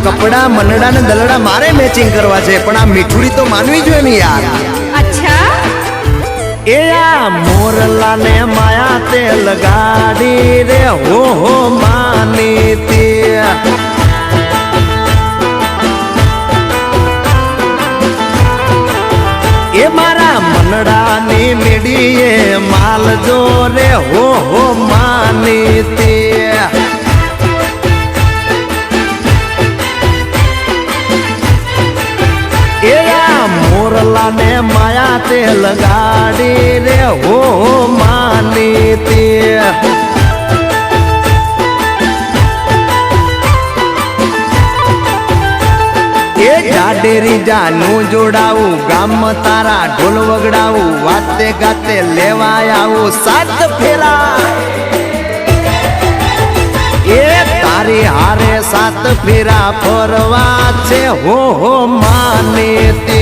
કપડા મનડા ને દલડા મારે મેચિંગ કરવા છે, પણ આ મીઠુડી તો માનવી જોઈએ ને યાર. અચ્છા એ આ મોરલા ને માયા તે લગાડી રે હો માની તે. એ મારા મનડા ની મીડીએ માલ જો રે હો માની તે. મોરલા ને માયા તે લગાડી રે હો માની તે. એ જાડેરી જાનું જોડાવું, ગામ તારા ઢોલ વગડાવું, વાતે ગાતે લેવાય આવું સાત ફેરા. એ તારી હારે સાત ફેરા ફરવા છે હો માને તે.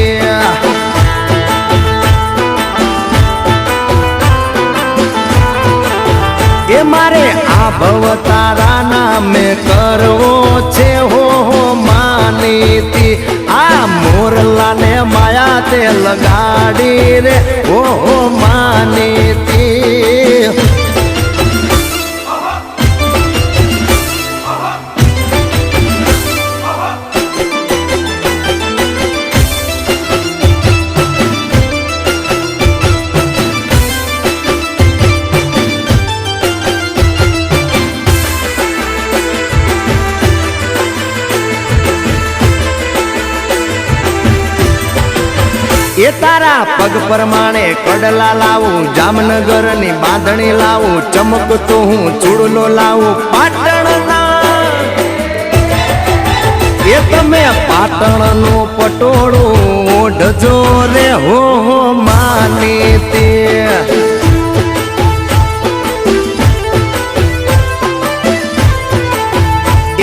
એ મારે આ ભવ તારા નામે કરવો છે હો માનીતી. આ મોરલા ને માયા તે લગાડી રે હો માનીતી. એ તારા પગ પ્રમાણે કડલા લાવું, જામનગર ની બાંધણી લાવું, ચમકતો હું ચૂડલો લાવું પાટણના. એ તમે પાટણ નું પટોળું ઓઢજો રે હો માની તે.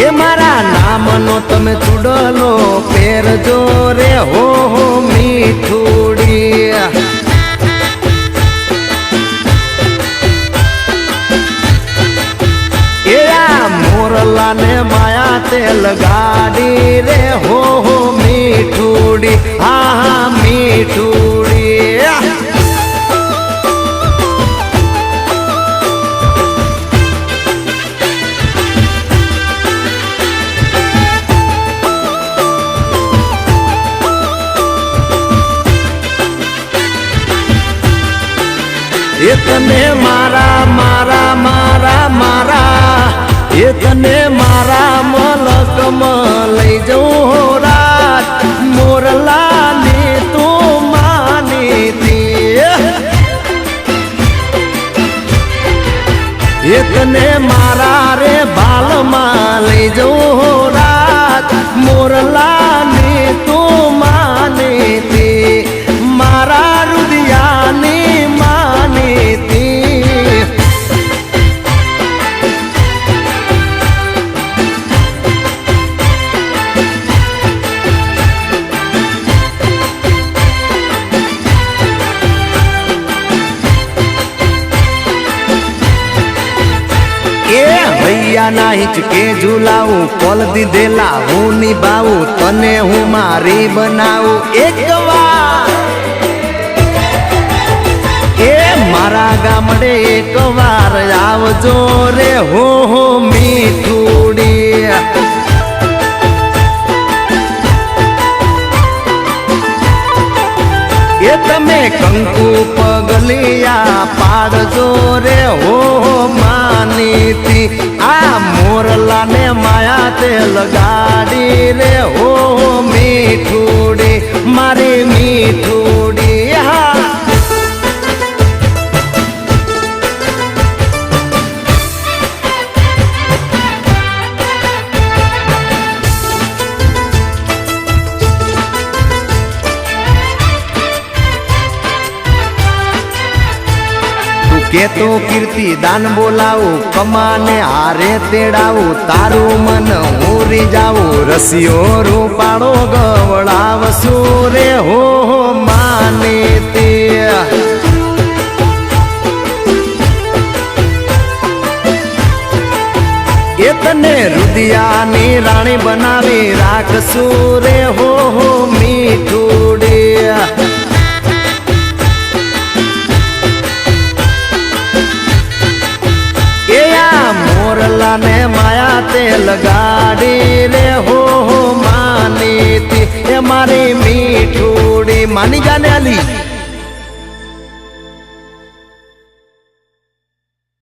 એ મારા નામનો તમે ચૂડલો પહેરજો રે હો મીઠુડી. એ આ મોરલા ને માયા તે લગાડી રે હો મીઠુડી. હા મીઠુડી. એ તને મારા મારા મારા મારા, એ તને મારા મલકમાં લઈ જવું રાત. મોરલા ને તું માનીતી. એ તને મારા રે બાલમાં લઈ જવું રાત. મોરલા ને તું માનીતી. મારા રુદિયાની માનીતી. ના હિચકે ઝુલાવું, કોલ દીધેલા હું નિભાવું, તને હું મારી બનાવું એક વાર. એ મારા ગામડે એક વાર આવજો રે હો મીઠુડી. એ તમે કંકુ પગલિયા પાડજો રે હો માનીતી. આ મોરલા ને માયા તે લગાડી રે હો મીઠુડી. મારી મીઠુડી. હા કેતો કીર્તિ દાન બોલાવું કમાને હારે તેડાવું તારું મન ઉરી જાવું રસિયો રૂપાળો ગવડાવશું રે હો માની તે એ તને રુદિયાની રાણી બનાવી રાખશું રે હો મીઠુડી એ આ મોરલા ને માયા તે લગાડી રે હો માની એ મારી મીઠુડી માની જાને અલી